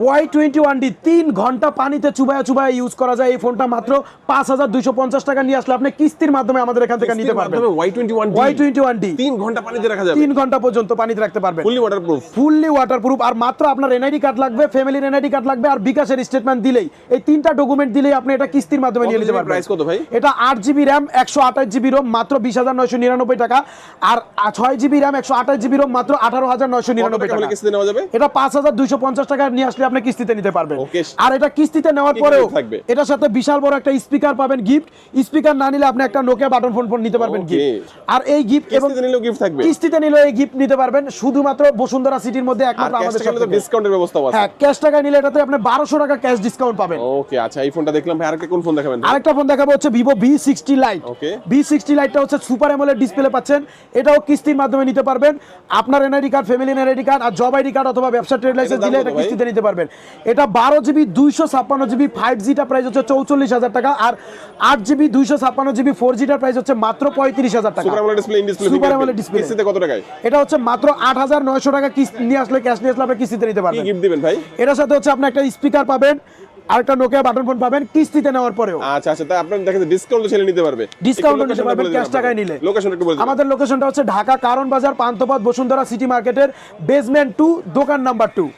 Y21D 3 ঘন্টা পানিতে চুবায়া use করা যায়। এই ফোনটা মাত্র 5250 টাকা নিয়ে আসলে আপনি কিস্তির মাধ্যমে আমাদের এখান থেকে নিতে পারবেন। Y21D 3 ঘন্টা পানিতে রাখা যাবে। 3 ঘন্টা পর্যন্ত পানিতে রাখতে পারবেন। Fully waterproof. আর মাত্র আপনার এনআইডি কার্ড লাগবে, ফ্যামিলির এনআইডি কার্ড লাগবে আর বিকাশের স্টেটমেন্ট দিলেই, এই তিনটা ডকুমেন্ট দিলেই আপনি এটা কিস্তির মাধ্যমে নিয়ে নিতে পারবেন। প্রাইস কত ভাই? এটা 8GB RAM 128GB ROM মাত্র 20999 টাকা, আর 6GB RAM 128GB ROM মাত্র 18999 টাকা। কিস্তিতে নেওয়া যাবে? এটা 5250 টাকা নিয়ে আসলে আপনি কিস্তিতে নিতে পারবেন। আর এটা কিস্তিতে নেওয়ার পরেও এটার সাথে বিশাল বড় একটা স্পিকার পাবেন গিফট। স্পিকার না নিলে আপনি একটা নোকিয়া বাটন ফোন নিতে পারবেন গিফট। আর এই গিফট এবং কিস্তিতে নিলেও গিফট থাকবে। কিস্তিতে নিলেও এই গিফট নিতে পারবেন শুধুমাত্র বসুন্ধরা সিটির মধ্যে একমাত্র আমাদের সাথে। ডিসকাউন্টের ব্যবস্থা আছে। হ্যাঁ, ক্যাশ টাকা নিলে এটাতে আপনি 1200 টাকা ক্যাশ ডিসকাউন্ট পাবেন। ওকে, আচ্ছা এই ফোনটা দেখলাম ভাই, আরেকটা কোন ফোন দেখাবেন? আরেকটা ফোন দেখাবো হচ্ছে Vivo V60 Lite। V60 Lite টা হচ্ছে সুপার অ্যামোলেড ডিসপ্লে পাচ্ছেন। এটাও কিস্তির মাধ্যমে নিতে পারবেন। আপনার NID card, family NID card আর জব আইডি কার্ড অথবা ব্যবসা ট্রেড লাইসেন্স দিলে এটা কিস্তিতে নিতে পারবেন। এটা 12GB 256GB 5G টা প্রাইস হচ্ছে 44000 টাকা, আর 8GB 256GB 4G টার প্রাইস হচ্ছে মাত্র 35000 টাকা। সুপার অ্যামোলেড ডিসপ্লে কিস্তিতে কত টাকায়? এটা হচ্ছে মাত্র 8900 টাকা কিস্তি নিয়ে আসলে, ক্যাশ নিয়ে আসলে আপনি কিস্তিতে নিতে পারবেন। কি গিফট দিবেন ভাই? এটার সাথে হচ্ছে আপনি একটা স্পিকার পাবেন আর একটা নোকিয়া বাটন ফোন পাবেন কিস্তিতে নেওয়ার পরেও। আচ্ছা, তাই আপনারা দেখেন ডিসকাউন্ট ছেলে নিতে পারবে। ডিসকাউন্ট নিতে পারবেন ক্যাশ টাকায় নিলে। লোকেশন একটু বলে দিন। আমাদের লোকেশনটা হচ্ছে ঢাকা কারণ বাজার, পান্থপথ, বসুন্ধরা সিটি মার্কেটের বেসমেন্ট 2, দোকান নাম্বার 2।